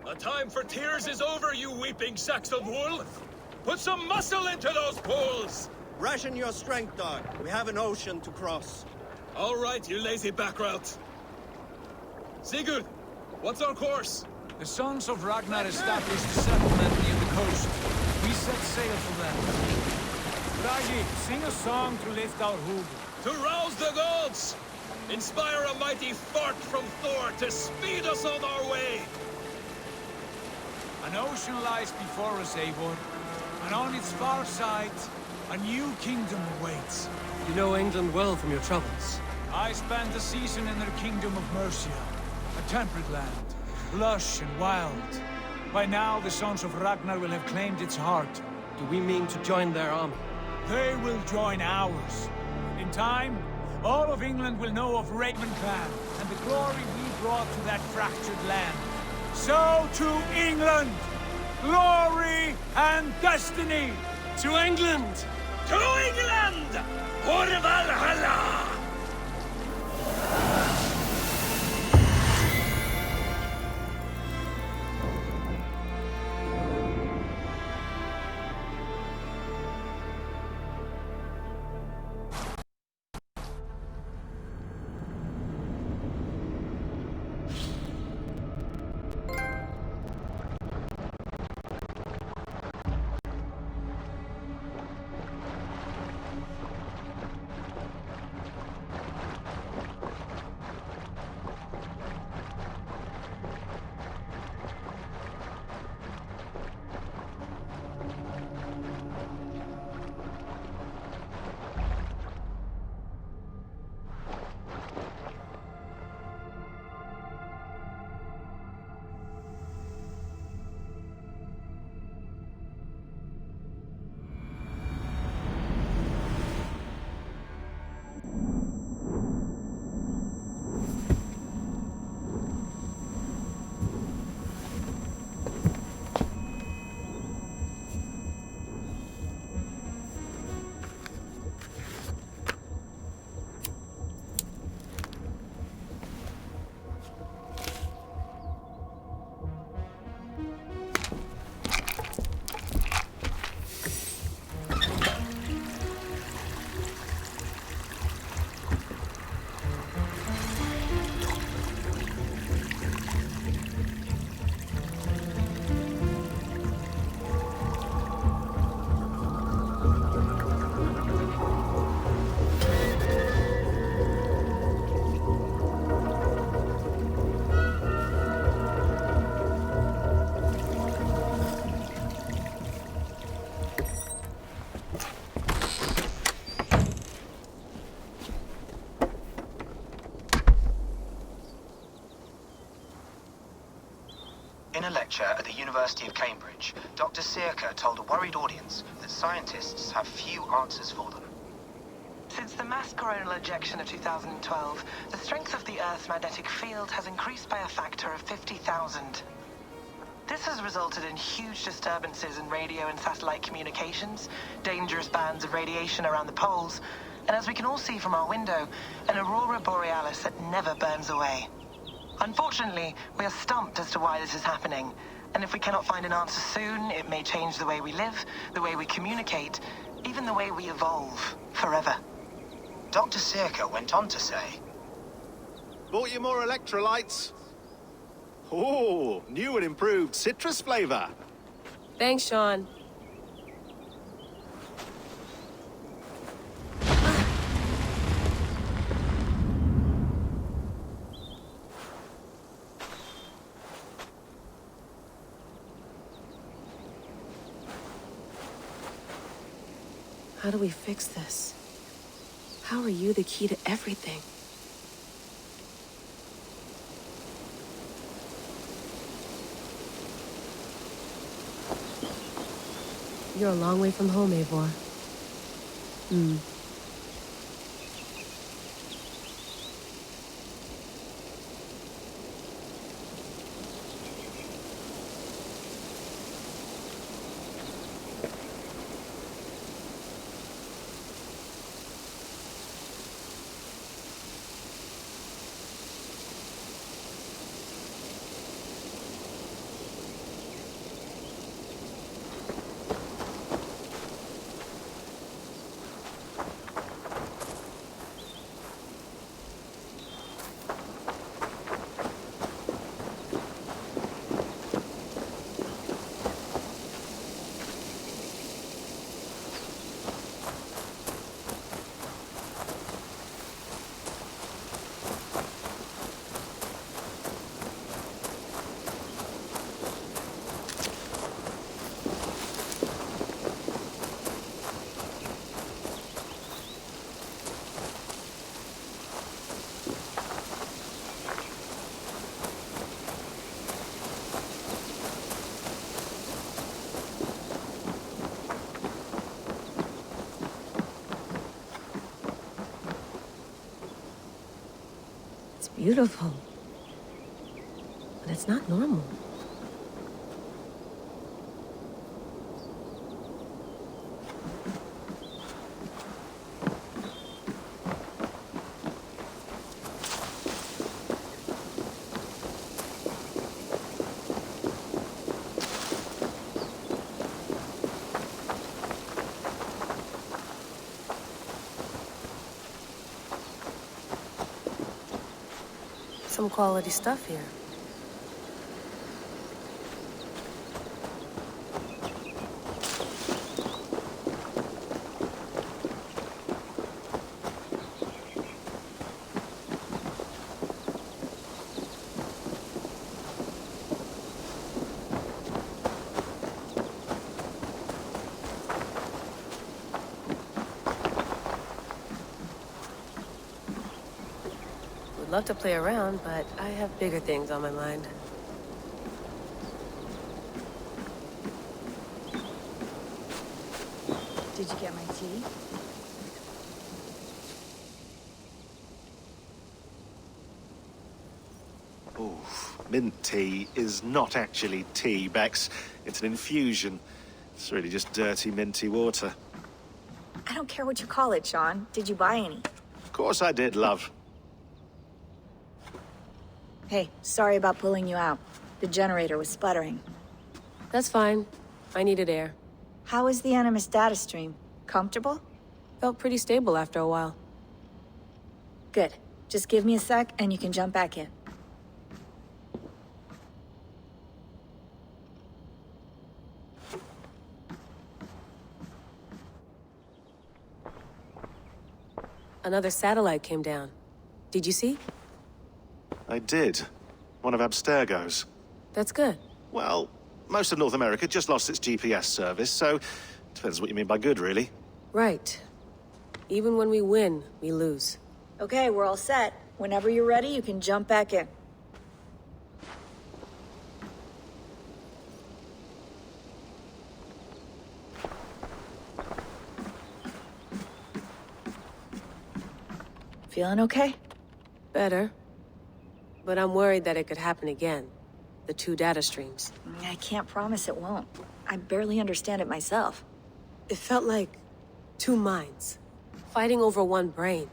The time for tears is over, you weeping sacks of wool! Put some muscle into those pools! Ration your strength, dog. We have an ocean to cross. All right, you lazy backrout. Sigurd, what's our course? The Sons of Ragnar established a settlement near the coast. We set sail for them. Bragi, sing a song to lift our hood. To rouse the gods! Inspire a mighty fart from Thor to speed us on our way! An ocean lies before us, Eivor, and on its far side, a new kingdom awaits. You know England well from your travels. I spent a season in their kingdom of Mercia, a temperate land, lush and wild. By now, the Sons of Ragnar will have claimed its heart. Do we mean to join their army? They will join ours. In time, all of England will know of Raymond clan and the glory we brought to that fractured land. So to England! Glory and destiny! To England! To England! For Valhalla! In a lecture at the University of Cambridge, Dr. Sirka told a worried audience that scientists have few answers for them. Since the mass coronal ejection of 2012, the strength of the Earth's magnetic field has increased by a factor of 50,000. This has resulted in huge disturbances in radio and satellite communications, dangerous bands of radiation around the poles, and as we can all see from our window, an aurora borealis that never burns away. Unfortunately, we are stumped as to why this is happening, and if we cannot find an answer soon, it may change the way we live, the way we communicate, even the way we evolve, forever. Dr. Sirka went on to say, Bought you more electrolytes? Oh, new and improved citrus flavor. Thanks, Sean. How do we fix this? How are you the key to everything? You're a long way from home, Eivor. beautiful. But it's not normal. Some quality stuff here. Would love to play around, but I have bigger things on my mind. Did you get my tea? Oof. Mint tea is not actually tea, Bex. It's an infusion. It's really just dirty, minty water. I don't care what you call it, Sean. Did you buy any? Of course I did, love. Hey, sorry about pulling you out. The generator was sputtering. That's fine. I needed air. How is the Animus data stream? Comfortable? Felt pretty stable after a while. Good. Just give me a sec and you can jump back in. Another satellite came down. Did you see? I did. One of Abstergo's. That's good. Well, most of North America just lost its GPS service, so depends what you mean by good, really. Right. Even when we win, we lose. Okay, we're all set. Whenever you're ready, you can jump back in. Feeling okay? Better. But I'm worried that it could happen again. The two data streams. I can't promise it won't. I barely understand it myself. It felt like two minds, fighting over one brain.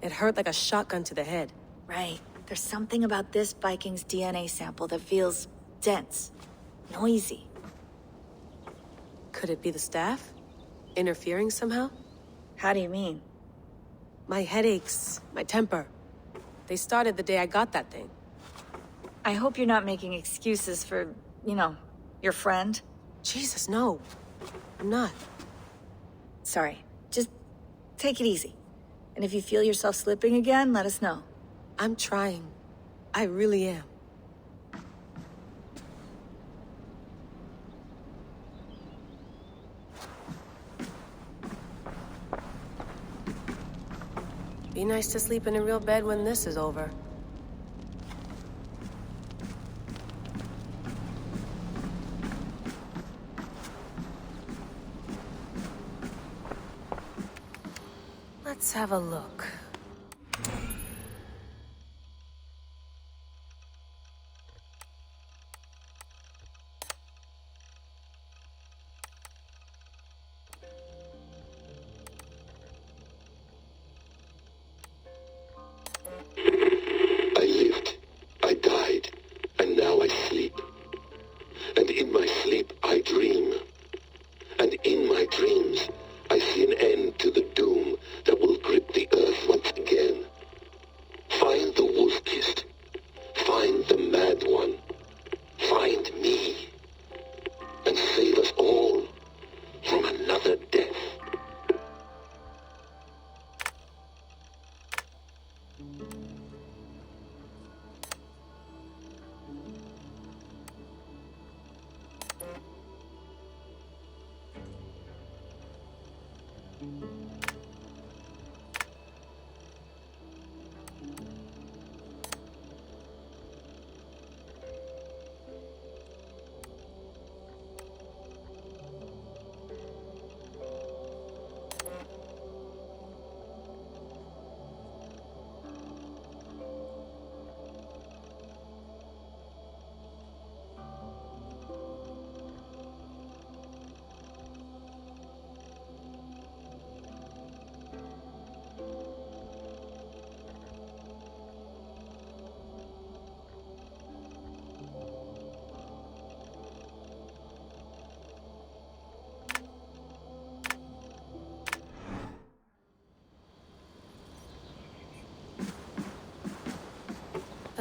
It hurt like a shotgun to the head. Right. There's something about this Viking's DNA sample that feels dense, noisy. Could it be the staff? Interfering somehow? How do you mean? My headaches, my temper. They started the day I got that thing. I hope you're not making excuses for, you know, your friend. Jesus, no. I'm not. Sorry. Just take it easy. And if you feel yourself slipping again, let us know. I'm trying. I really am. Be nice to sleep in a real bed when this is over. Let's have a look. I lived, I died, and now I sleep. And in my sleep I dream. And in my dreams I see an end to the doom that will grip the earth once again. Find the wolf-kissed. Find the mad one. Find me. And save us all from another death.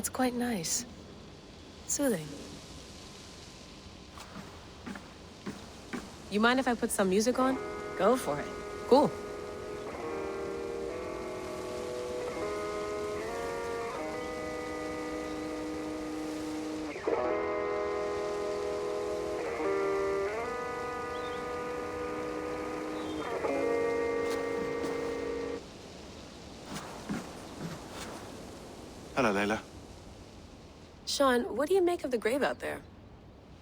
That's quite nice. Soothing. You mind if I put some music on? Go for it. Cool. Hello, Layla. Sean, what do you make of the grave out there?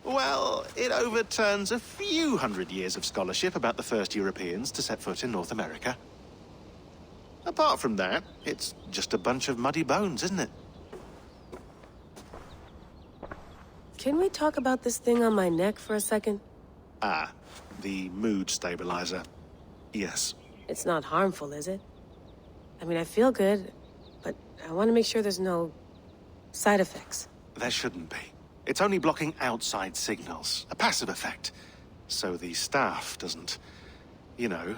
Well, it overturns a few hundred years of scholarship about the first Europeans to set foot in North America. Apart from that, it's just a bunch of muddy bones, isn't it? Can we talk about this thing on my neck for a second? Ah, the mood stabilizer. Yes. It's not harmful, is it? I mean, I feel good, but I want to make sure there's no side effects. There shouldn't be. It's only blocking outside signals, a passive effect. So the staff doesn't, you know,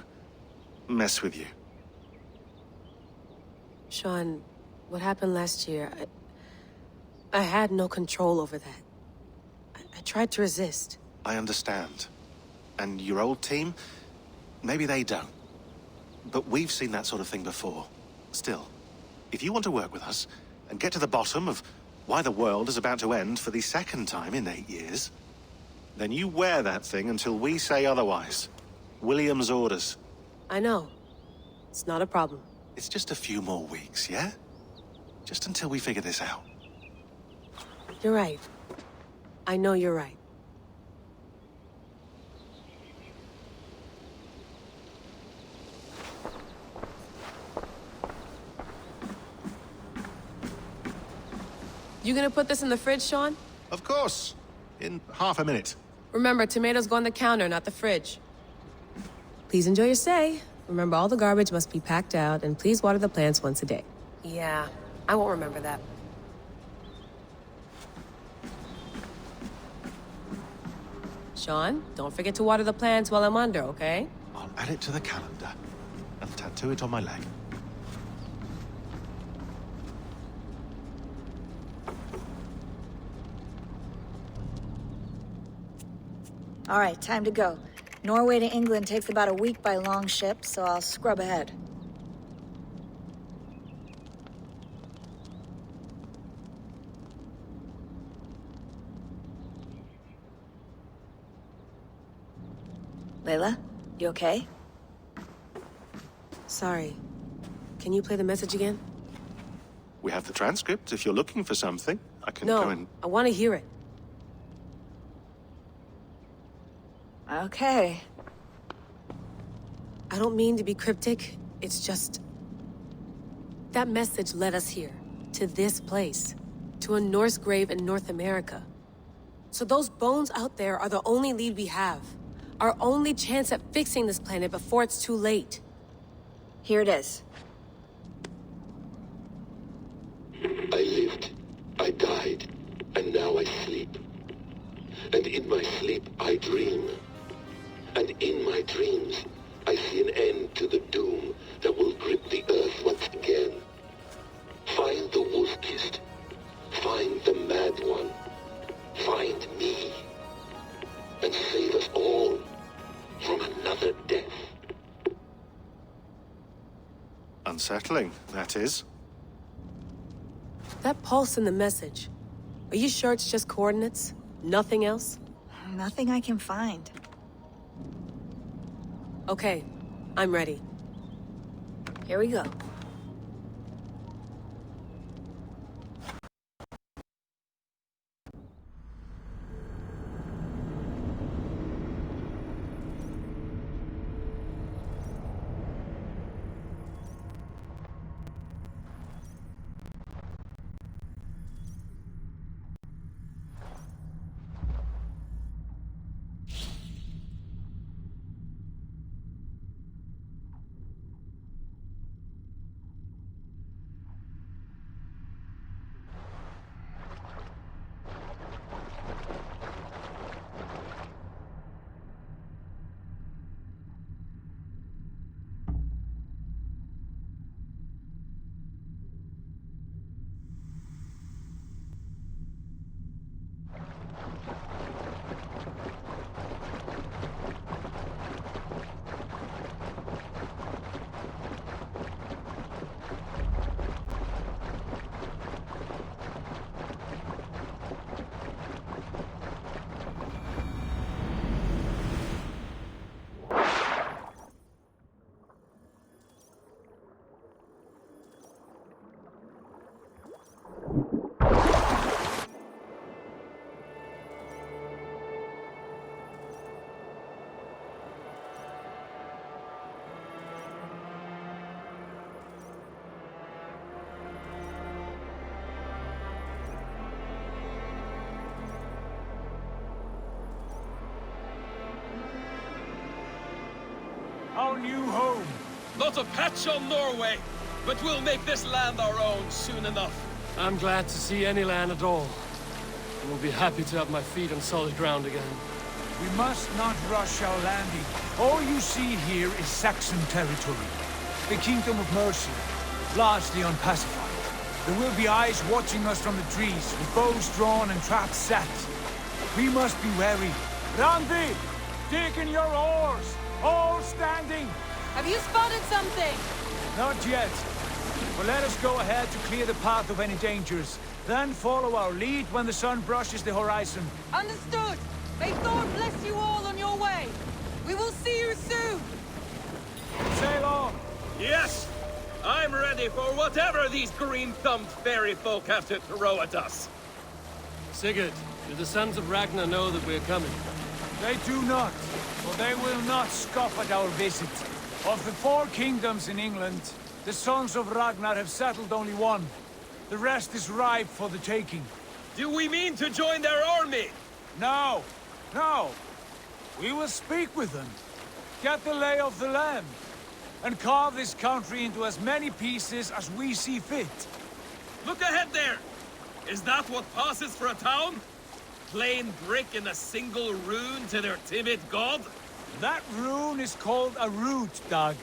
mess with you. Sean, what happened last year, I had no control over that. I tried to resist. I understand. And your old team, maybe they don't. But we've seen that sort of thing before. Still, if you want to work with us and get to the bottom of why the world is about to end for the second time in 8 years, then you wear that thing until we say otherwise. William's orders. I know. It's not a problem. It's just a few more weeks, yeah? Just until we figure this out. You're right. I know you're right. You gonna put this in the fridge, Sean? Of course. In half a minute. Remember, tomatoes go on the counter, not the fridge. Please enjoy your stay. Remember, all the garbage must be packed out, and please water the plants once a day. Yeah, I won't remember that. Sean, don't forget to water the plants while I'm under, okay? I'll add it to the calendar and tattoo it on my leg. All right, time to go. Norway to England takes about a week by long ship, so I'll scrub ahead. Layla, you okay? Sorry. Can you play the message again? We have the transcript. If you're looking for something, I can No, go and... I want to hear it. Okay. I don't mean to be cryptic. It's just... that message led us here. To this place. To a Norse grave in North America. So those bones out there are the only lead we have. Our only chance at fixing this planet before it's too late. Here it is. I lived, I died, and now I sleep. And in my sleep I dream. And in my dreams I see an end to the doom that will grip the earth once again. Find the wolf-kissed. Find the mad one. Find me. And save us all from another death. Unsettling, that is. That pulse in the message. Are you sure it's just coordinates? Nothing else? Nothing I can find. Okay, I'm ready. Here we go. new home. Not a patch on Norway, but we'll make this land our own soon enough. I'm glad to see any land at all. I will be happy to have my feet on solid ground again. We must not rush our landing. All you see here is Saxon territory. The Kingdom of Mercia, largely unpacified. There will be eyes watching us from the trees, with bows drawn and traps set. We must be wary. Randi! Dig in your oars! All standing! Have you spotted something? Not yet. But let us go ahead to clear the path of any dangers. Then follow our lead when the sun brushes the horizon. Understood! May Thor bless you all on your way! We will see you soon! Sail on! Yes! I'm ready for whatever these green-thumbed fairy folk have to throw at us. Sigurd, do the sons of Ragnar know that we're coming? They do not, for they will not scoff at our visit. Of the 4 kingdoms in England, the sons of Ragnar have settled only one. The rest is ripe for the taking. Do we mean to join their army? No, no. We will speak with them, get the lay of the land, and carve this country into as many pieces as we see fit. Look ahead there! Is that what passes for a town? Plain brick in a single rune to their timid god? That rune is called a root, Dag.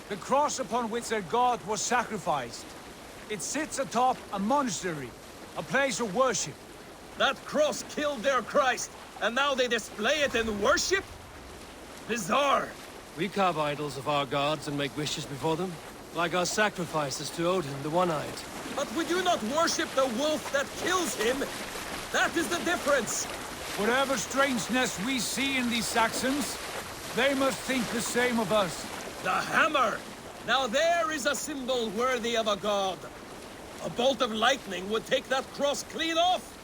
The cross upon which their god was sacrificed. It sits atop a monastery, a place of worship. That cross killed their Christ, and now they display it in worship? Bizarre. We carve idols of our gods and make wishes before them, like our sacrifices to Odin, the One-Eyed. But we do not worship the wolf that kills him. That is the difference. Whatever strangeness we see in these Saxons, they must think the same of us. The hammer! Now there is a symbol worthy of a god. A bolt of lightning would take that cross clean off.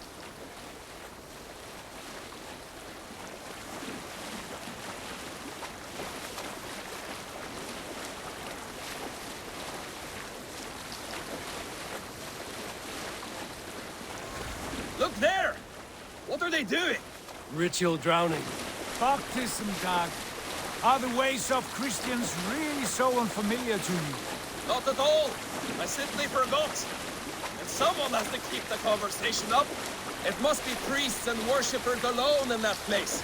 Look there! What are they doing? Ritual drowning. Baptism, Dag. Are the ways of Christians really so unfamiliar to you? Not at all. I simply forgot. And someone has to keep the conversation up. It must be priests and worshippers alone in that place.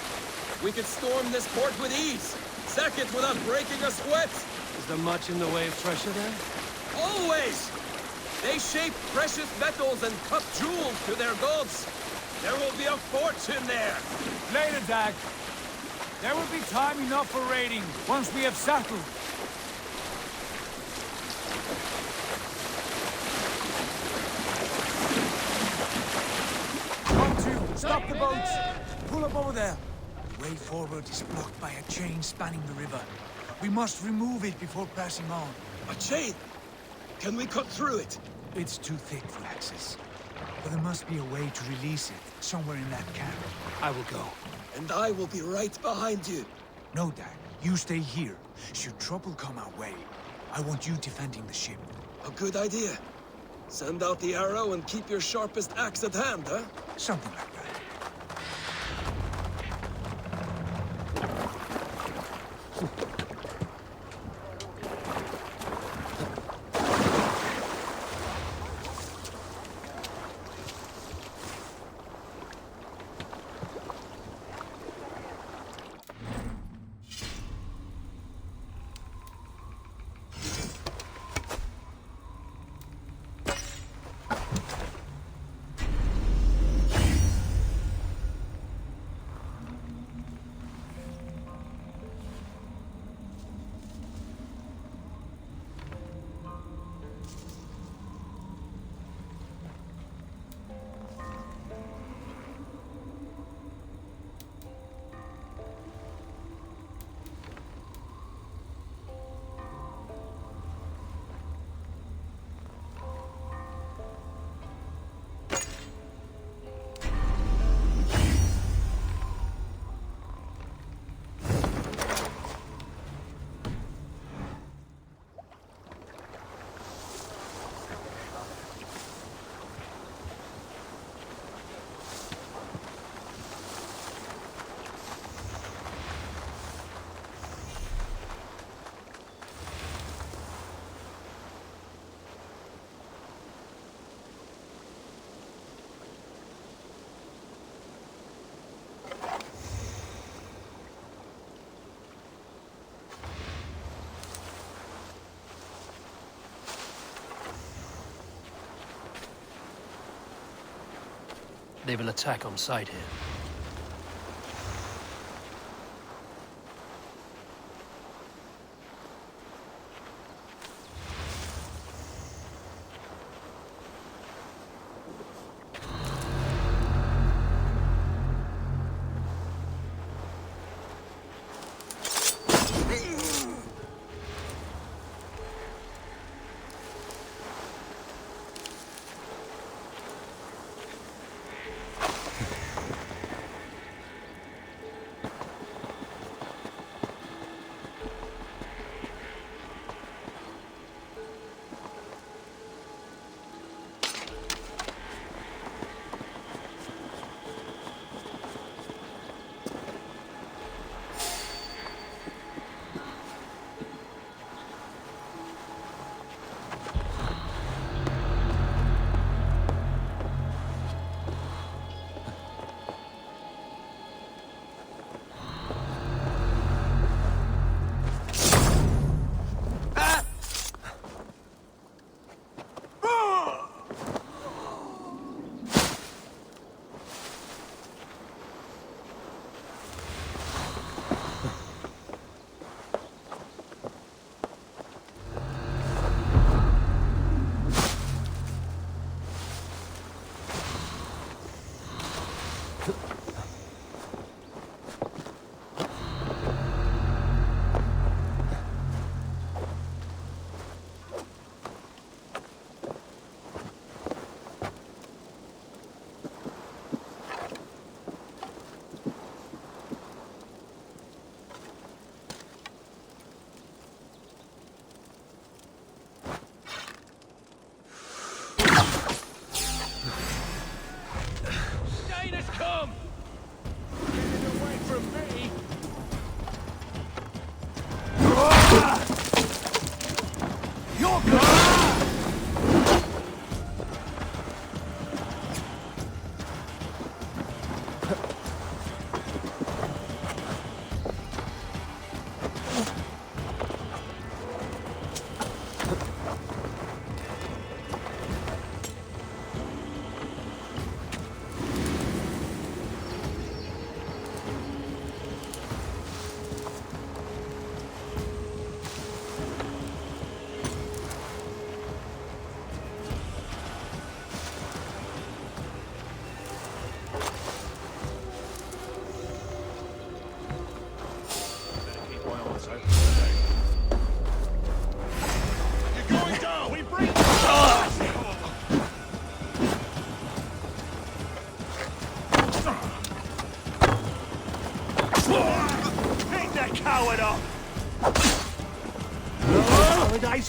We could storm this port with ease. Sack it without breaking a sweat. Is there much in the way of treasure there? Always! They shape precious metals and cut jewels to their gods. There will be a fortune there. Later, Dag. There will be time enough for raiding, once we have settled. One, 2, stop the boats! Pull up over there. The way forward is blocked by a chain spanning the river. We must remove it before passing on. A chain? Can we cut through it? It's too thick for access. But there must be a way to release it, somewhere in that camp. I will go. And I will be right behind you. No, Dag. You stay here. Should trouble come our way, I want you defending the ship. A good idea. Send out the arrow and keep your sharpest axe at hand, huh? Something like that. they will attack on sight here.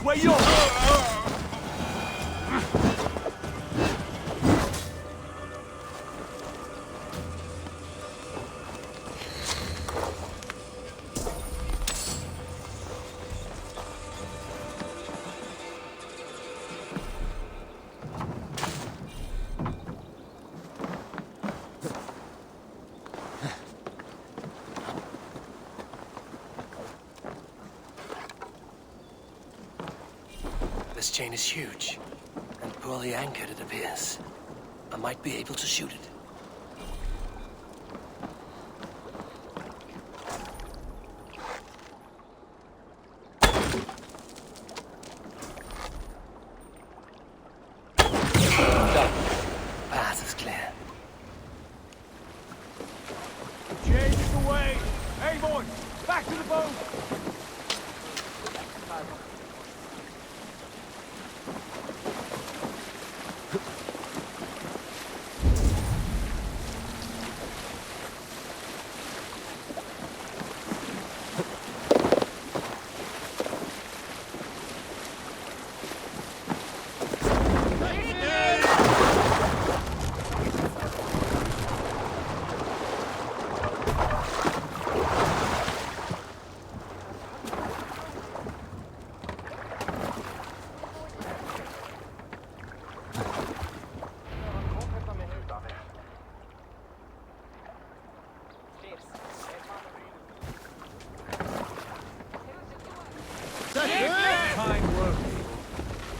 Where you This chain is huge, and poorly anchored, it appears. I might be able to shoot it. Done. Path is clear. Chain is away! Hey, boys! Back to the boat!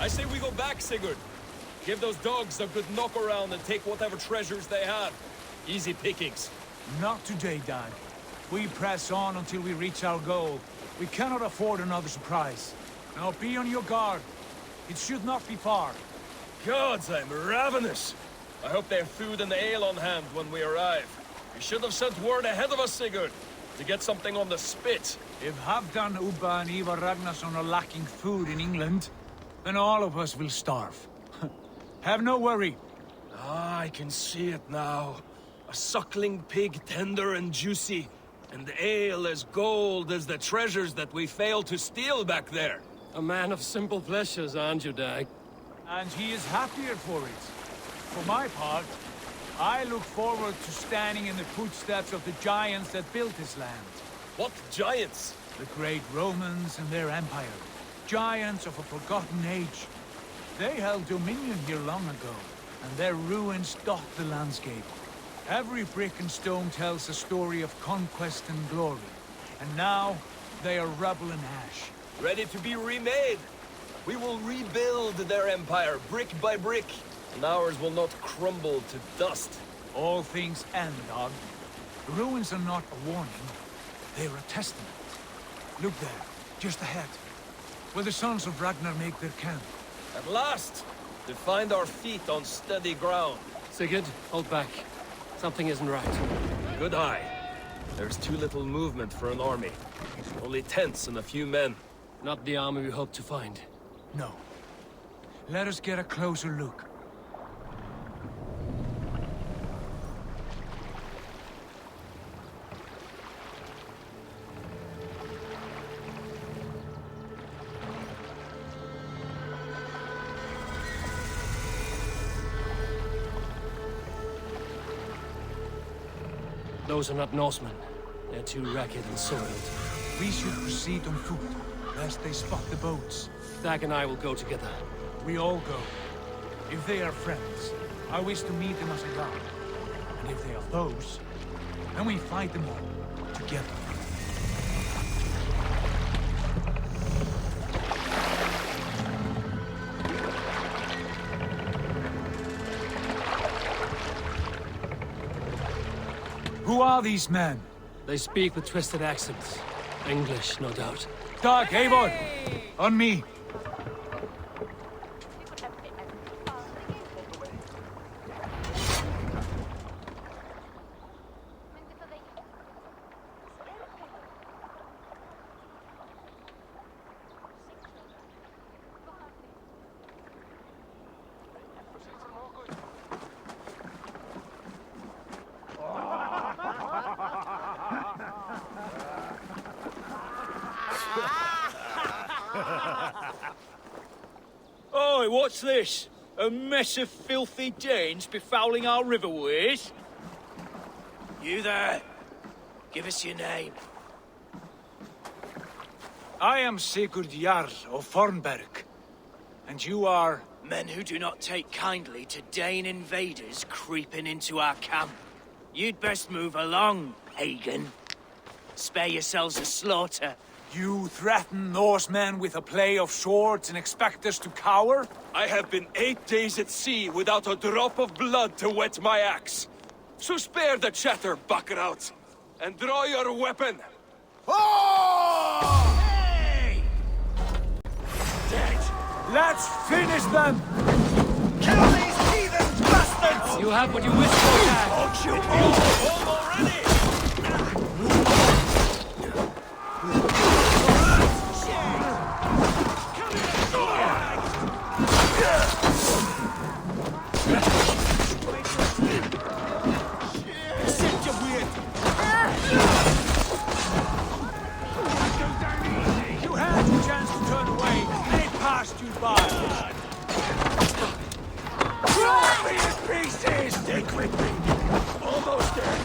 I say we go back, Sigurd. Give those dogs a good knock around and take whatever treasures they have. Easy pickings. Not today, Dad. We press on until we reach our goal. We cannot afford another surprise. Now be on your guard. It should not be far. Gods, I'm ravenous. I hope they have food and ale on hand when we arrive. You should have sent word ahead of us, Sigurd, to get something on the spit. If Halfdan, Ubba and Ivar Ragnarsson are lacking food in England, then all of us will starve. Have no worry. Ah, I can see it now. A suckling pig, tender and juicy, and ale as gold as the treasures that we failed to steal back there. A man of simple pleasures, aren't you, Dag? And he is happier for it. For my part, I look forward to standing in the footsteps of the giants that built this land. What giants? The great Romans and their empire. Giants of a forgotten age. They held dominion here long ago, and their ruins dot the landscape. Every brick and stone tells a story of conquest and glory. And now, they are rubble and ash. Ready to be remade. We will rebuild their empire brick by brick, and ours will not crumble to dust. All things end, dog. The ruins are not a warning. They are a testament. Look there, just ahead, where the sons of Ragnar make their camp. At last! To find our feet on steady ground. Sigurd, hold back. Something isn't right. Good eye. There's too little movement for an army. Only tents and a few men. Not the army we hoped to find. No. Let us get a closer look. Those are not Norsemen. They're too ragged and soiled. We should proceed on foot, lest they spot the boats. Dag and I will go together. We all go. If they are friends, I wish to meet them as a guard. And if they are foes, then we fight them all, together. Who are these men? They speak with twisted accents. English, no doubt. Dag, Eivor! On me! Oi, what's this? A mess of filthy Danes befouling our riverways? You there? Give us your name. I am Sigurd Jarl of Fornberg. And you are... Men who do not take kindly to Dane invaders creeping into our camp. You'd best move along, pagan. Spare yourselves a slaughter. You threaten Norsemen with a play of swords and expect us to cower? I have been 8 days at sea without a drop of blood to wet my axe. So spare the chatter, Buckerout, and draw your weapon. Oh! Hey! Dead! Let's finish them! Kill these heathen bastards! You have what you wish for, Dag. Won't you all home already? You had your chance to turn away, and it passed you by. Drop me in pieces! Stick with me! Almost there.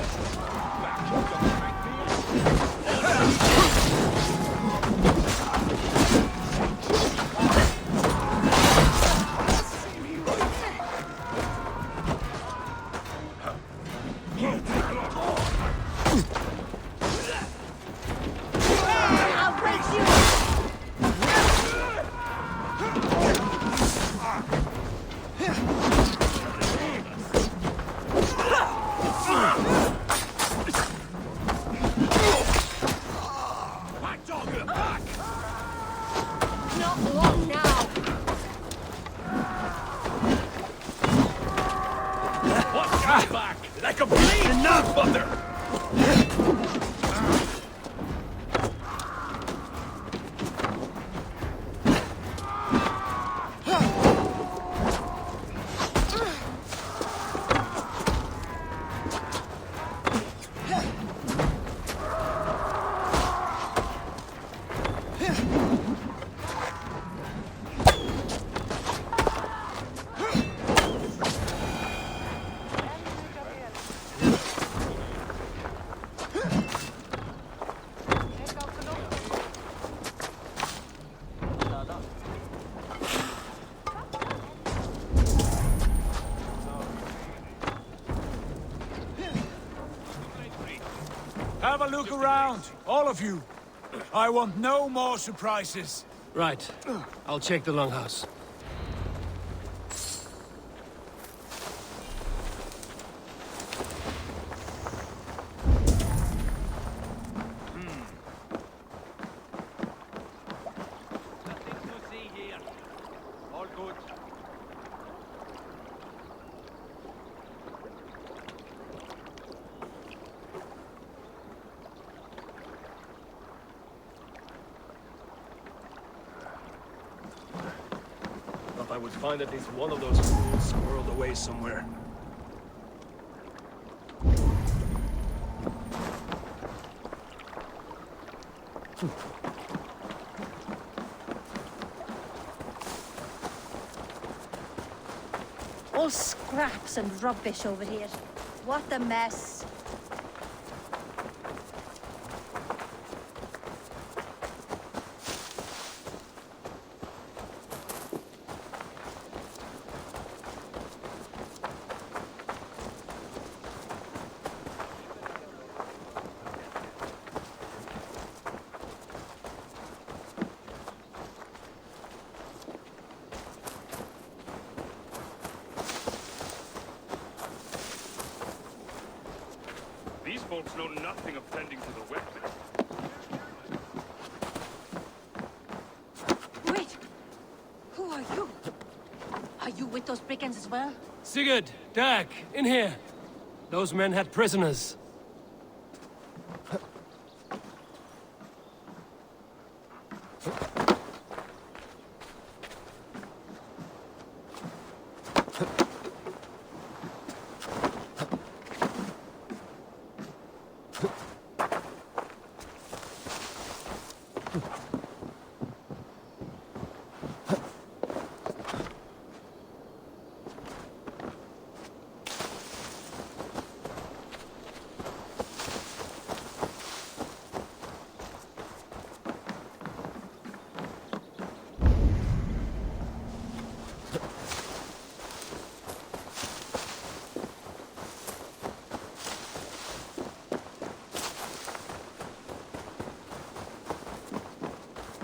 Have a look around, all of you. I want no more surprises. Right. I'll check the longhouse. I would find at least one of those fools squirreled away somewhere. All scraps and rubbish over here. What a mess. These folks know nothing of tending to the weapons. Wait! Who are you? Are you with those brigands as well? Sigurd, Dag, in here. Those men had prisoners.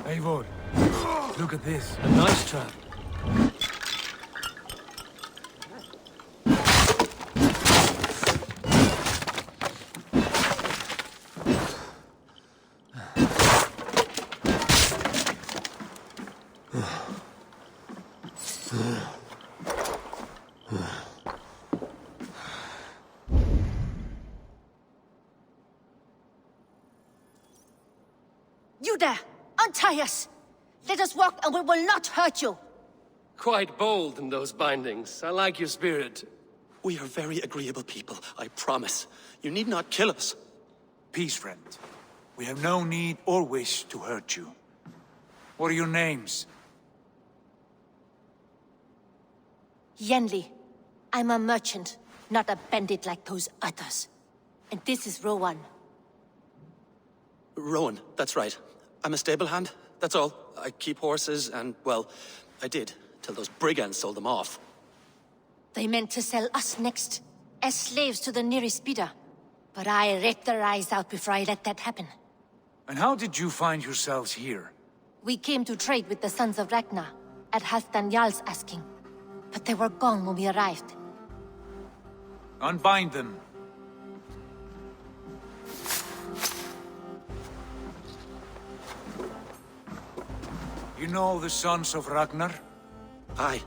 Eivor, look at this. A nice trap. You there! Untie us! Let us walk and we will not hurt you! Quite bold in those bindings. I like your spirit. We are very agreeable people, I promise. You need not kill us. Peace, friend. We have no need or wish to hurt you. What are your names? Yenli. I'm a merchant, not a bandit like those others. And this is Rowan. Rowan, that's right. I'm a stable hand, that's all. I keep horses and, well, I did, till those brigands sold them off. They meant to sell us next, as slaves to the nearest bidder. But I ripped their eyes out before I let that happen. And how did you find yourselves here? We came to trade with the Sons of Ragnar, at Halfdan Jarl's asking. But they were gone when we arrived. Unbind them. You know the Sons of Ragnar? Aye.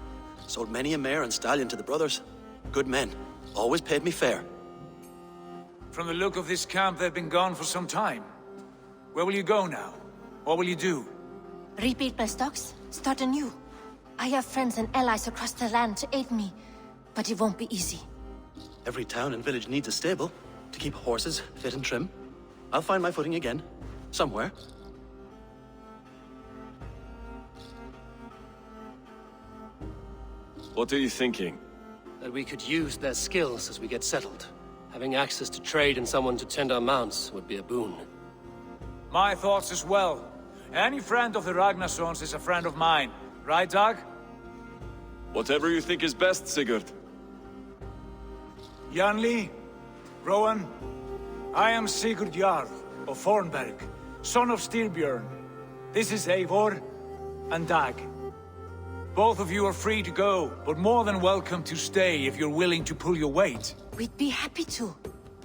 Sold many a mare and stallion to the brothers. Good men. Always paid me fair. From the look of this camp, they've been gone for some time. Where will you go now? What will you do? Rebuild my stocks, start anew. I have friends and allies across the land to aid me, but it won't be easy. Every town and village needs a stable to keep horses fit and trim. I'll find my footing again. Somewhere. What are you thinking? That we could use their skills as we get settled. Having access to trade and someone to tend our mounts would be a boon. My thoughts as well. Any friend of the Ragnarsons is a friend of mine. Right, Dag? Whatever you think is best, Sigurd. Yanli, Rowan, I am Sigurd Jarl of Fornberg, son of Styrbjörn. This is Eivor and Dag. Both of you are free to go, but more than welcome to stay if you're willing to pull your weight. We'd be happy to,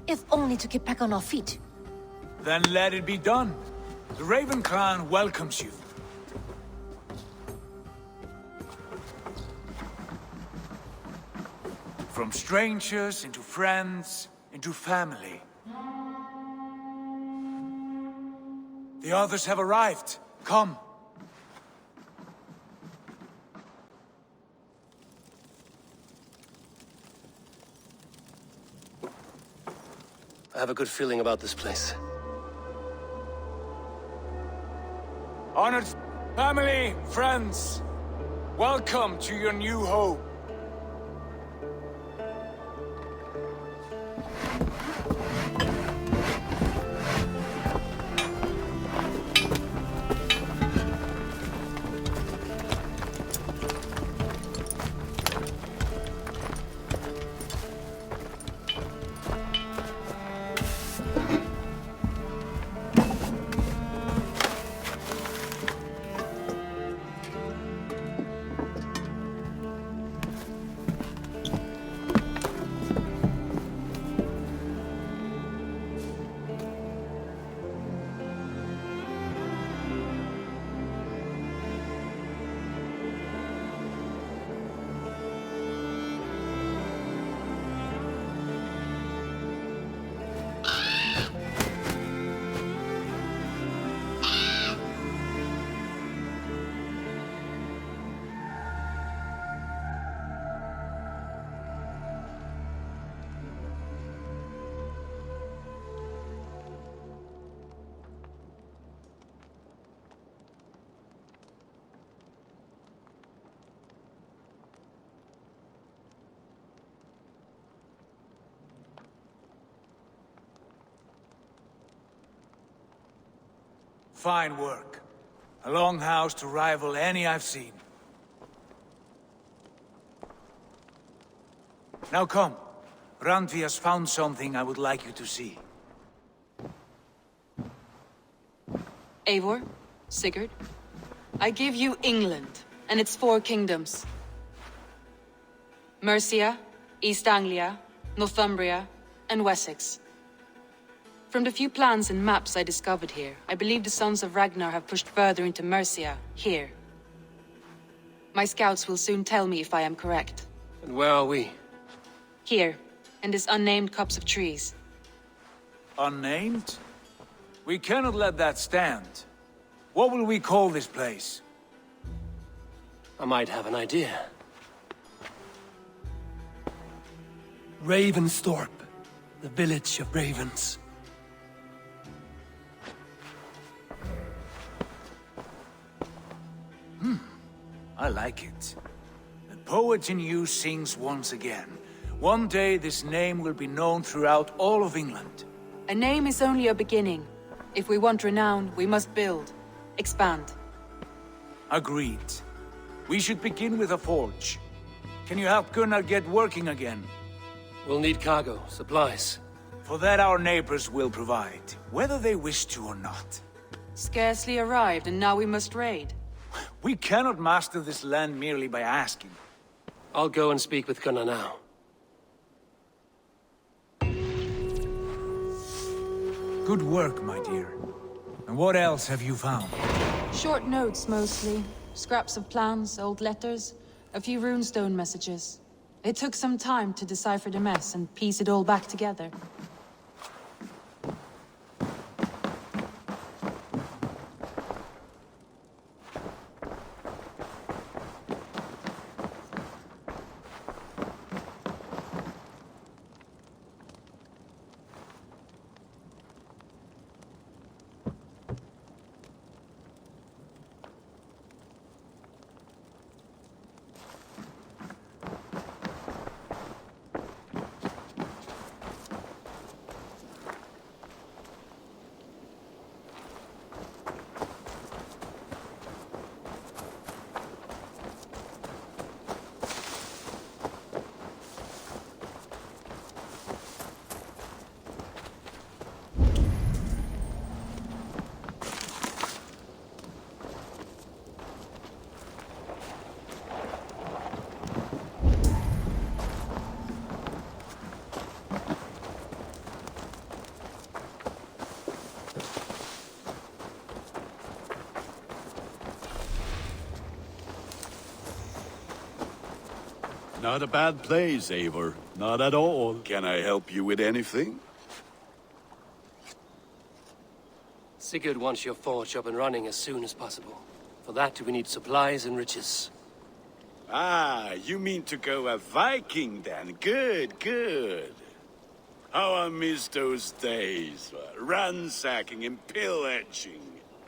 if only to get back on our feet. Then let it be done. The Raven Clan welcomes you. From strangers into friends, into family. The others have arrived. Come. I have a good feeling about this place. Honored family, friends, welcome to your new home. Fine work. A longhouse to rival any I've seen. Now come. Randvi has found something I would like you to see. Eivor, Sigurd, I give you England and its 4 kingdoms. Mercia, East Anglia, Northumbria, and Wessex. From the few plans and maps I discovered here, I believe the Sons of Ragnar have pushed further into Mercia, here. My scouts will soon tell me if I am correct. And where are we? Here, in this unnamed copse of trees. Unnamed? We cannot let that stand. What will we call this place? I might have an idea. Ravensthorpe, the village of ravens. I like it. The poet in you sings once again. One day this name will be known throughout all of England. A name is only a beginning. If we want renown, we must build. Expand. Agreed. We should begin with a forge. Can you help Gunnar get working again? We'll need cargo, supplies. For that our neighbors will provide, whether they wish to or not. Scarcely arrived, and now we must raid. We cannot master this land merely by asking. I'll go and speak with Gunnar now. Good work, my dear. And what else have you found? Short notes, mostly. Scraps of plans, old letters, a few runestone messages. It took some time to decipher the mess and piece it all back together. Not a bad place, Eivor. Not at all. Can I help you with anything? Sigurd wants your forge up and running as soon as possible. For that, we need supplies and riches. Ah, you mean to go a Viking then? Good, good. How I miss those days. Ransacking and pillaging.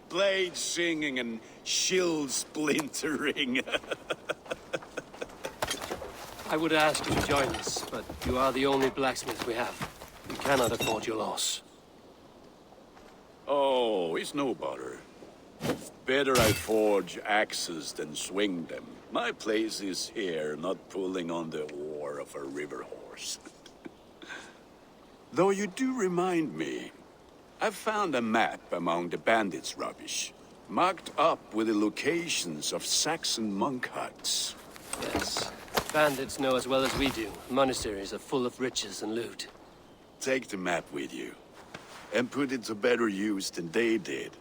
Blade singing and shield splintering. I would ask you to join us, but you are the only blacksmith we have. We cannot afford your loss. Oh, it's no bother. Better I forge axes than swing them. My place is here, not pulling on the oar of a river horse. Though you do remind me, I found a map among the bandits' rubbish, marked up with the locations of Saxon monk huts. Yes, bandits know as well as we do. Monasteries are full of riches and loot. Take the map with you, and put it to better use than they did.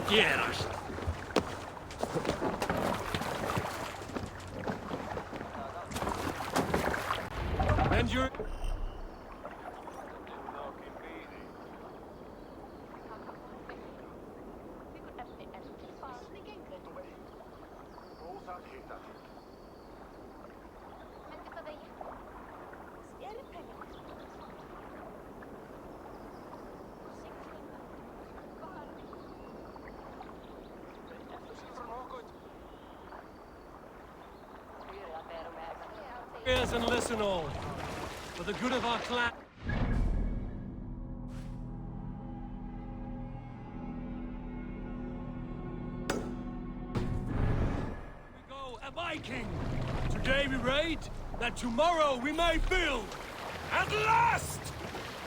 quieras. And you're... Ears and listen all, for the good of our clan. We go a Viking. Today we raid, that tomorrow we may build. At last!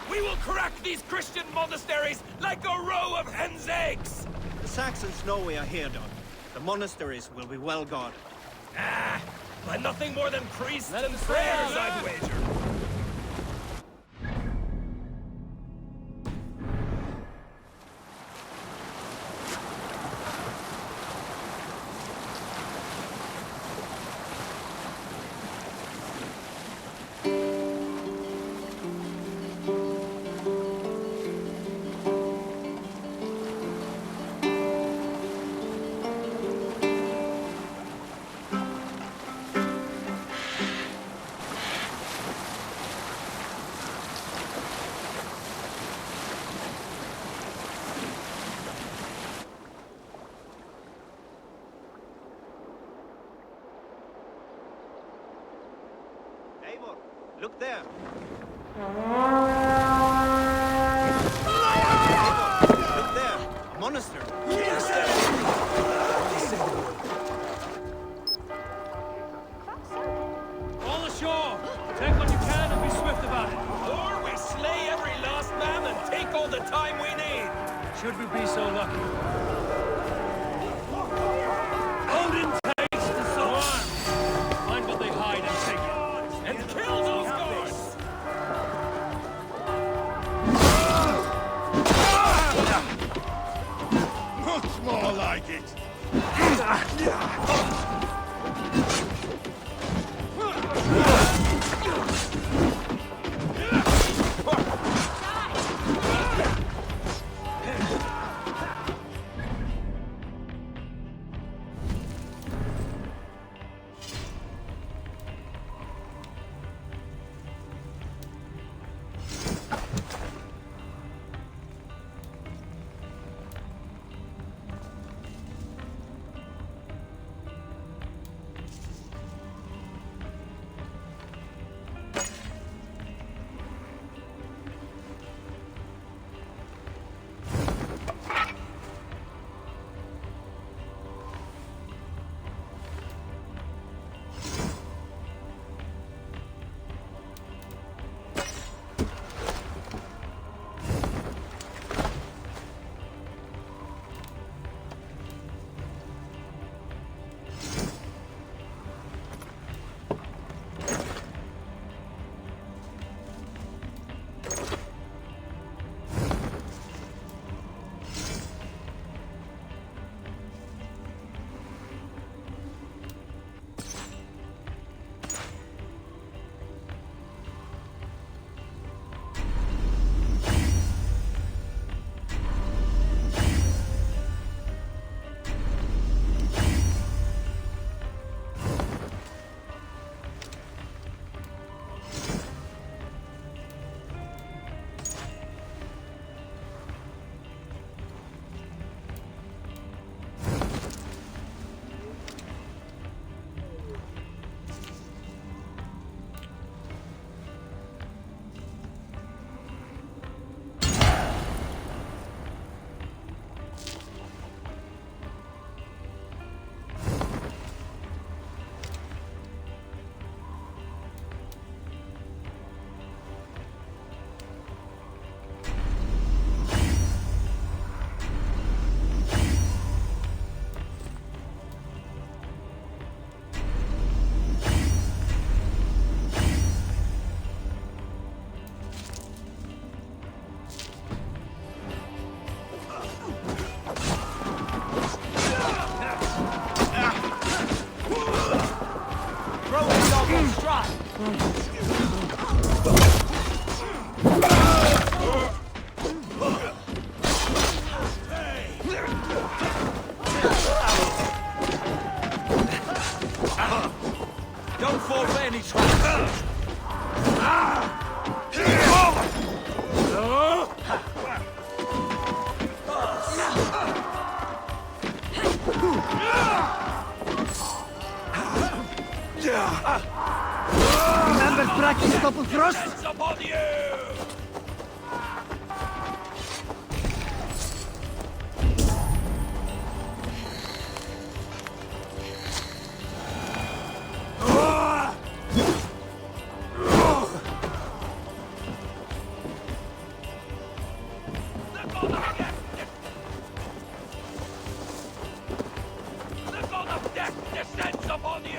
We will crack these Christian monasteries like a row of hen's eggs! The Saxons know we are here, Don. The monasteries will be well guarded. Ah, but nothing more than priests and prayers, I'd wager. Look there. Look there. A monastery. All ashore! Take what you can and be swift about it. Or we slay every last man and take all the time we need. Should we be so lucky? Odin takes the sword. Find what they hide and take it. And kill those guards! Much more like it. Don't fall for any traps. Remember practice double thrust? Hands upon you! The god of death descends upon you!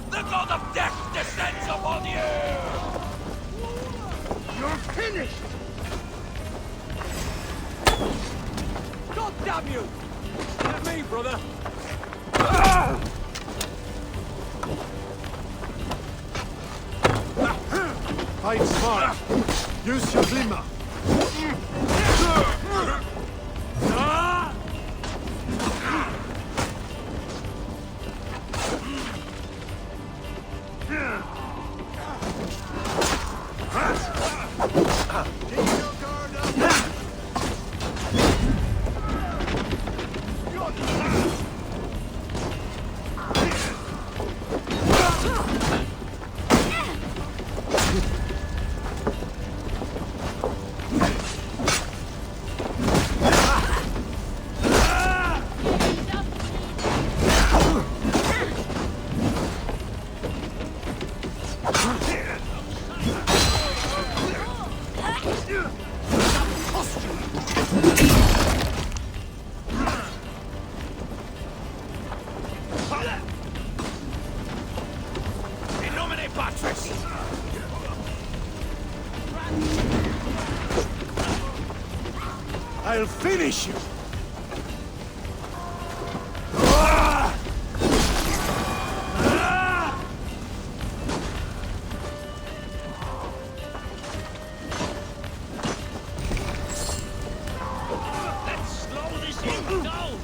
The god of death descends upon you! You're finished! God damn you! Let me, brother! Fight smart. Use your glimmer. I'll finish you! Let's slow this thing down!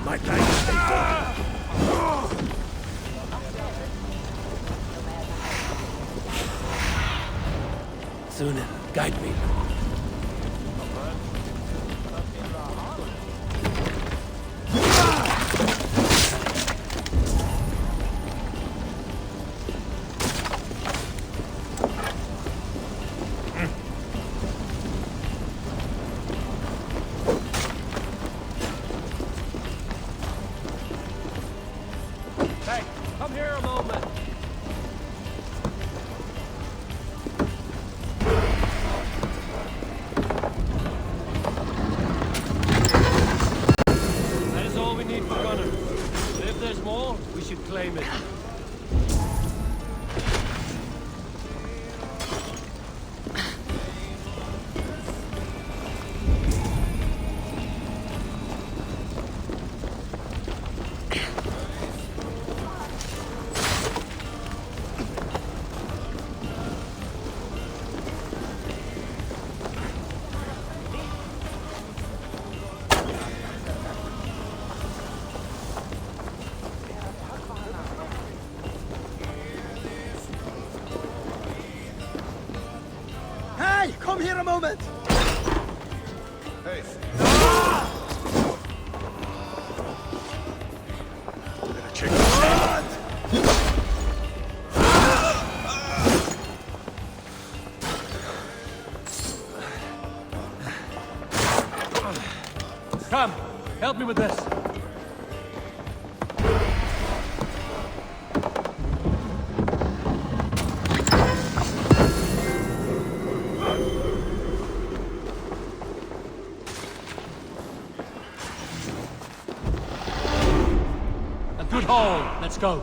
My time is safer. Sunan, guide me. Hey, come here a moment. That is all we need for Gunner. And if there's more, we should claim it. Hey, come here a moment! Hey. I'm gonna check this out. Come, help me with this. banquet hall. Let's go.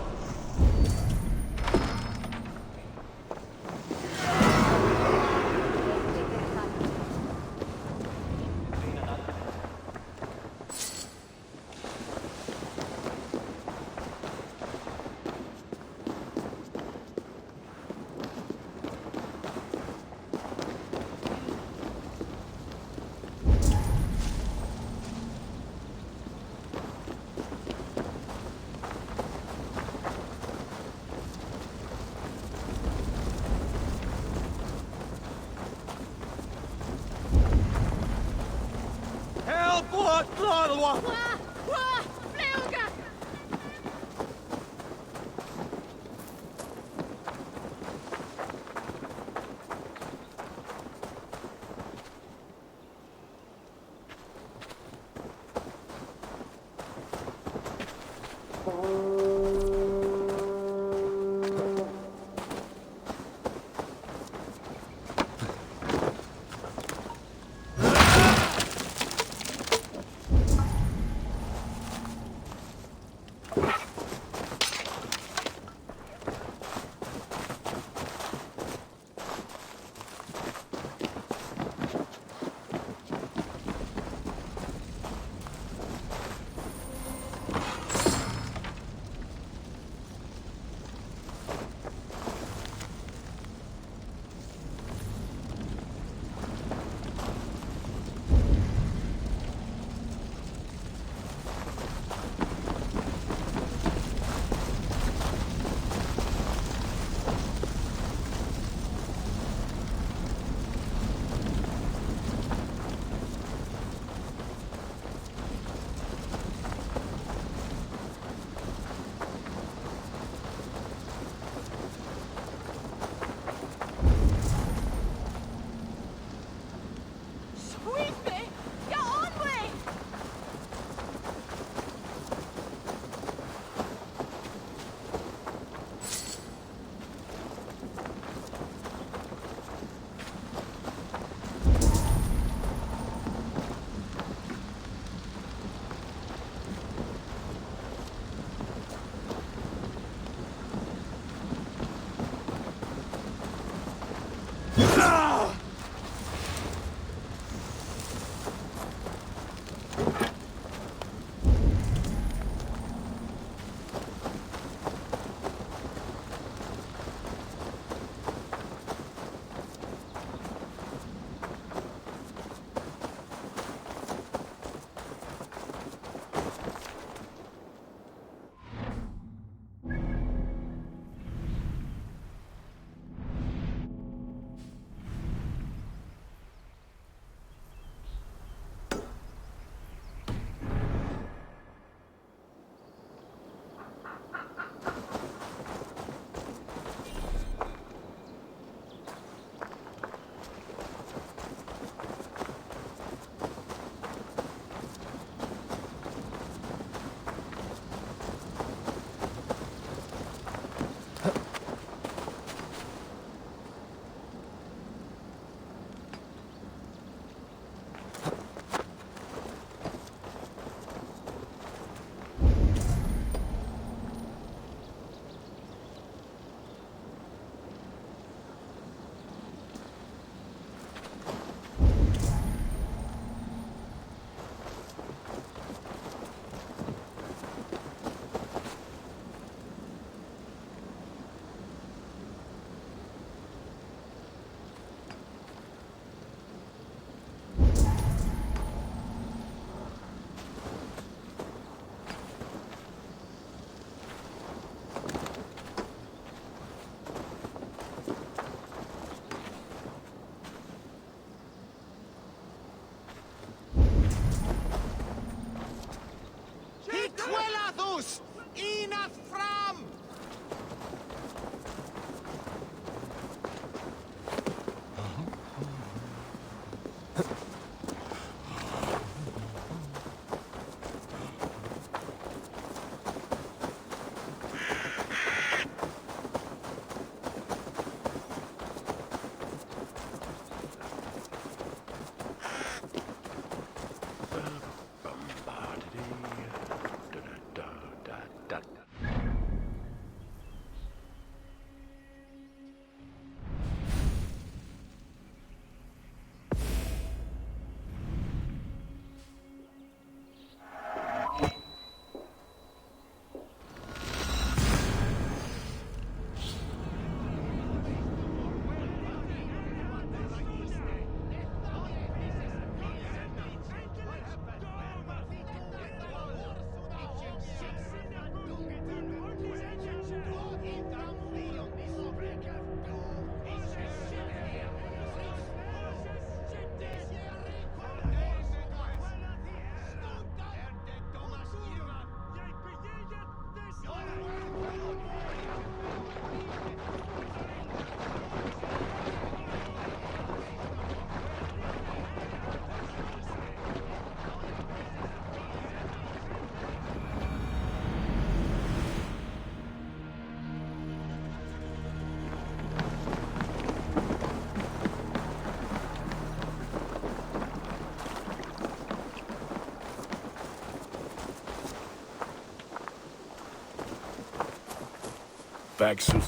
Paxus.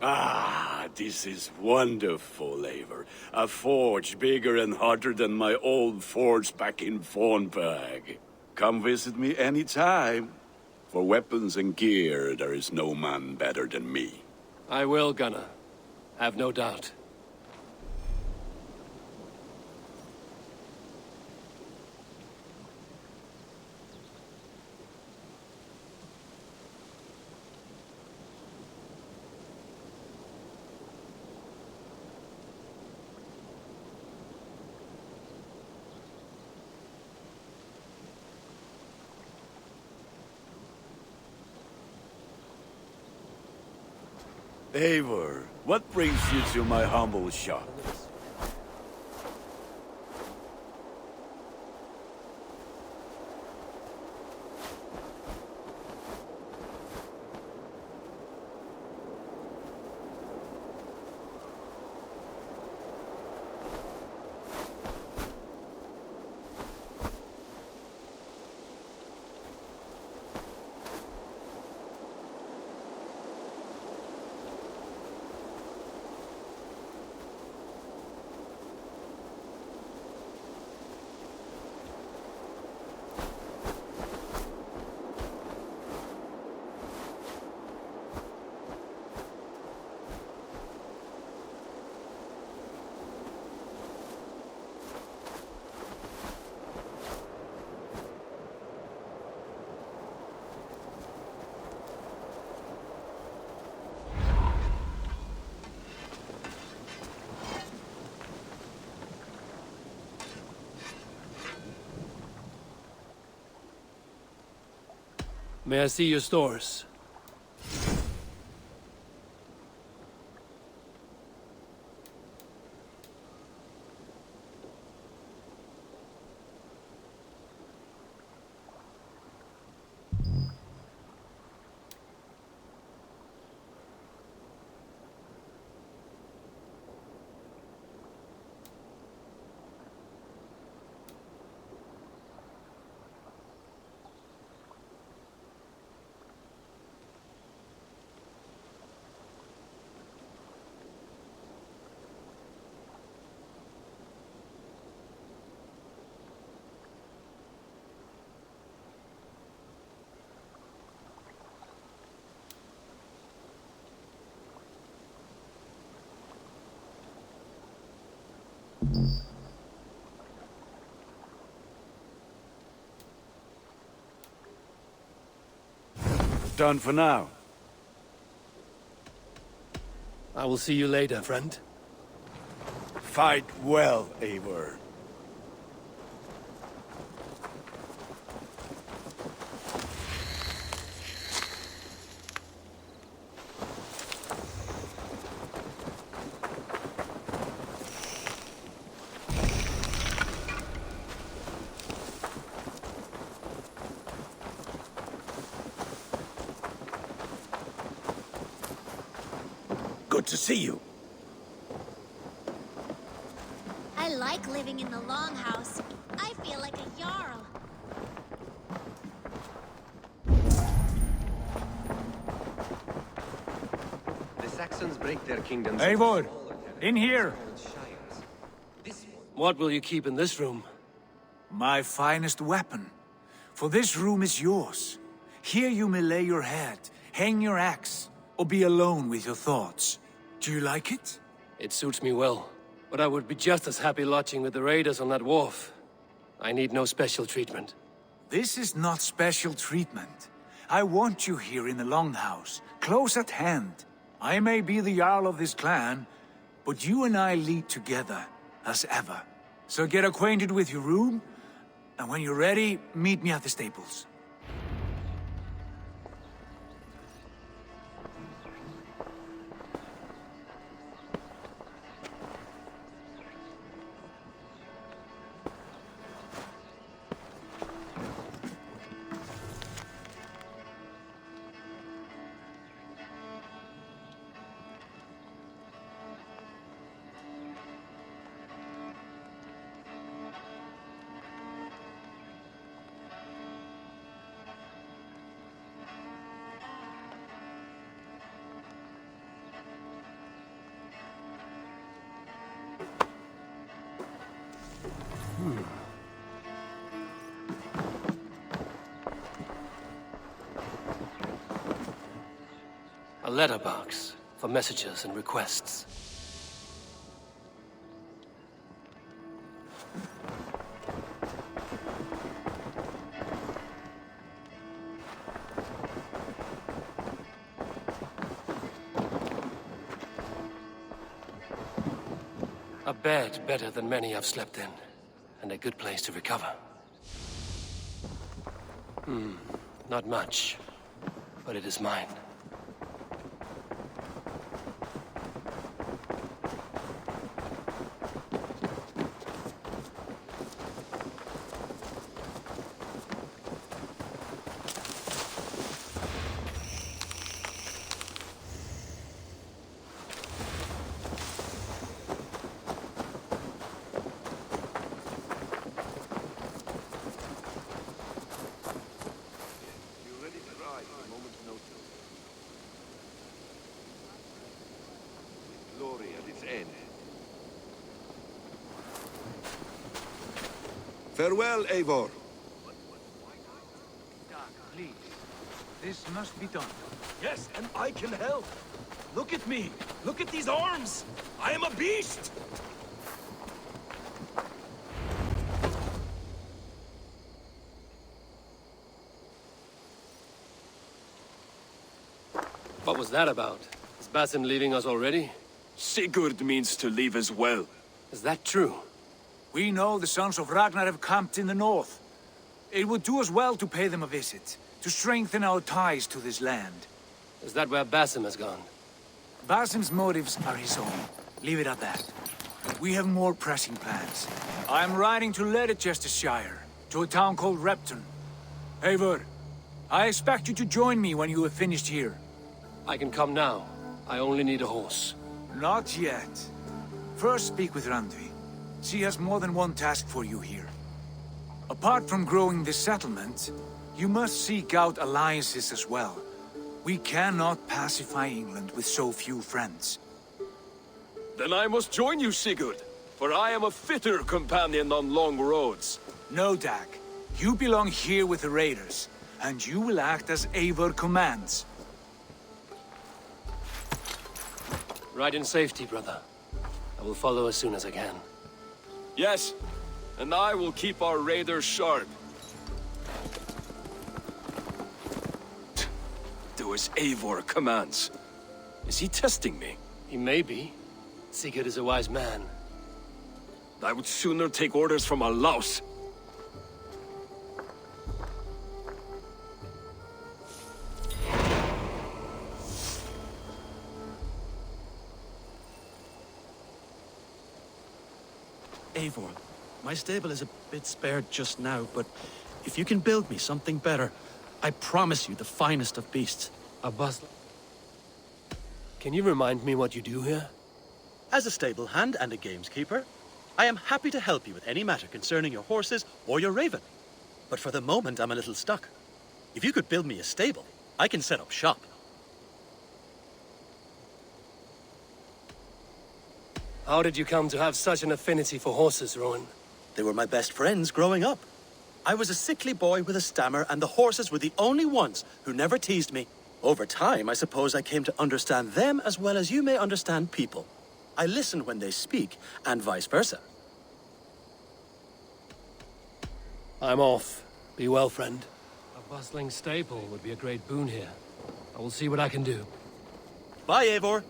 Ah, this is wonderful, Eivor. A forge bigger and hotter than my old forge back in Vornberg. Come visit me anytime. For weapons and gear, there is no man better than me. I will, Gunnar. Have no doubt. Eivor, what brings you to my humble shop? May I see your stores? Done for now. I will see you later, friend. Fight well, Eivor. Good to see you. I like living in the Longhouse. I feel like a Jarl. The Saxons break their kingdoms. Eivor, in here. What will you keep in this room? My finest weapon. For this room is yours. Here you may lay your head, hang your axe, or be alone with your thoughts. Do you like it? It suits me well. But I would be just as happy lodging with the raiders on that wharf. I need no special treatment. This is not special treatment. I want you here in the Longhouse, close at hand. I may be the Jarl of this clan, but you and I lead together, as ever. So get acquainted with your room, And when you're ready, meet me at the stables. A letterbox for messages and requests. A bed better than many I've slept in, and a good place to recover. Not much, but it is mine. Glory at its end. Farewell, Eivor. Doc, please. This must be done. Yes, and I can help. Look at me. Look at these arms. I am a beast. What was that about? Is Basim leaving us already? Sigurd means to leave as well. Is that true? We know the sons of Ragnar have camped in the north. It would do us well to pay them a visit, to strengthen our ties to this land. Is that where Basim has gone? Basim's motives are his own. Leave it at that. We have more pressing plans. I'm riding to Leicestershire, to a town called Repton. Eivor, I expect you to join me when you have finished here. I can come now. I only need a horse. Not yet. First speak with Randvi. She has more than one task for you here. Apart from growing this settlement, you must seek out alliances as well. We cannot pacify England with so few friends. Then I must join you, Sigurd, for I am a fitter companion on long roads. No, Dag. You belong here with the raiders, and you will act as Eivor commands. Ride in safety, brother. I will follow as soon as I can. Yes, and I will keep our raiders sharp. Do as Eivor commands. Is he testing me? He may be. Sigurd is a wise man. I would sooner take orders from a louse. Eivor, my stable is a bit spared just now, but if you can build me something better, I promise you the finest of beasts. A bustler. Can you remind me what you do here? As a stable hand and a gameskeeper, I am happy to help you with any matter concerning your horses or your raven. But for the moment, I'm a little stuck. If you could build me a stable, I can set up shop. How did you come to have such an affinity for horses, Rowan? They were my best friends growing up. I was a sickly boy with a stammer, and the horses were the only ones who never teased me. Over time, I suppose I came to understand them as well as you may understand people. I listen when they speak, and vice versa. I'm off. Be well, friend. A bustling stable would be a great boon here. I will see what I can do. Bye, Eivor.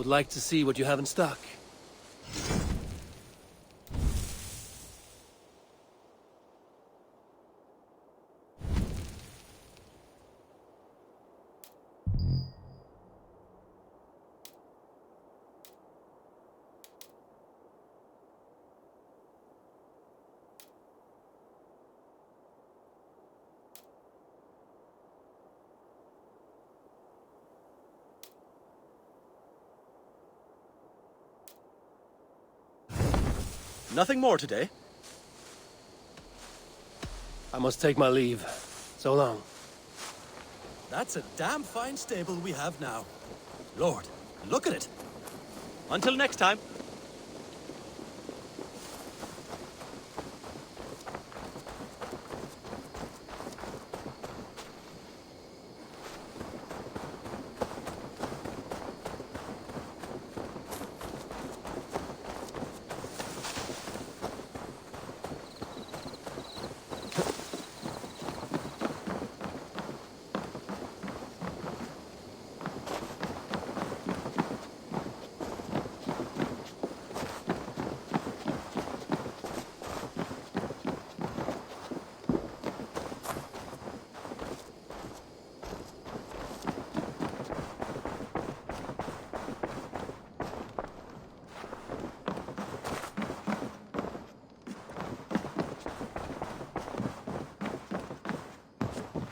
would like to see what you have in stock. Nothing more today? I must take my leave. So long. That's a damn fine stable we have now. Lord, look at it. Until next time.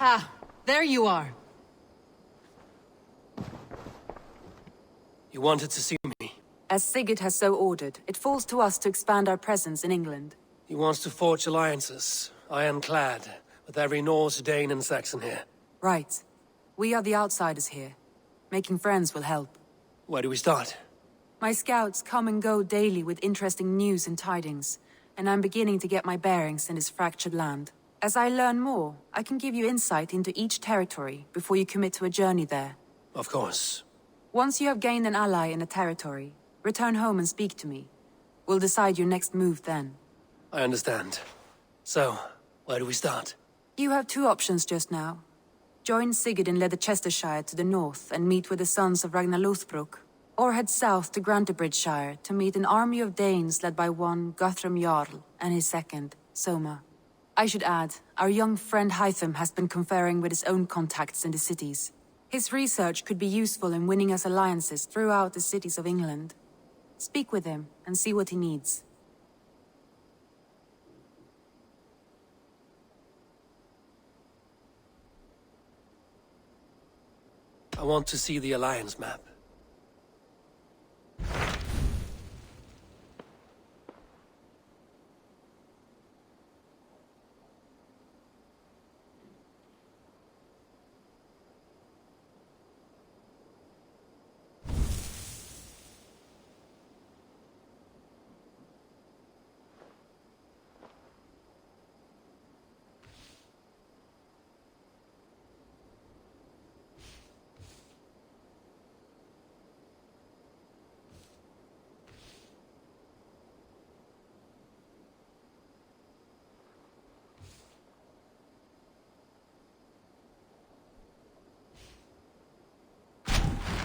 Ah, there you are. You wanted to see me? As Sigurd has so ordered, it falls to us to expand our presence in England. He wants to forge alliances, ironclad, with every Norse, Dane and Saxon here. Right. We are the outsiders here. Making friends will help. Where do we start? My scouts come and go daily with interesting news and tidings, and I'm beginning to get my bearings in this fractured land. As I learn more, I can give you insight into each territory before you commit to a journey there. Of course. Once you have gained an ally in a territory, return home and speak to me. We'll decide your next move then. I understand. So, where do we start? You have two options just now. Join Sigurd in Leicestershire to the north and meet with the sons of Ragnar Lothbrok, or head south to Grantebridgeshire to meet an army of Danes led by one Guthrum Jarl and his second, Soma. I should add, our young friend Hytham has been conferring with his own contacts in the cities. His research could be useful in winning us alliances throughout the cities of England. Speak with him and see what he needs. I want to see the alliance map.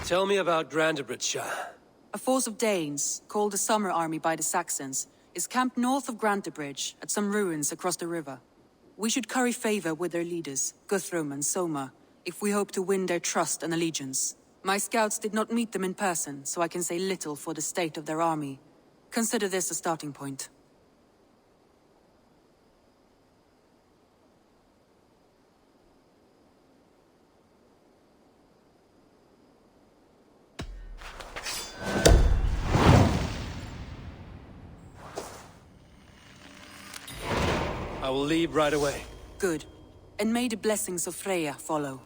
Tell me about Grantebridgeshire. A force of Danes, called the Summer Army by the Saxons, is camped north of Grantebridge at some ruins across the river. We should curry favor with their leaders, Guthrum and Soma, if we hope to win their trust and allegiance. My scouts did not meet them in person, so I can say little for the state of their army. Consider this a starting point. I will leave right away. Good. And may the blessings of Freya follow.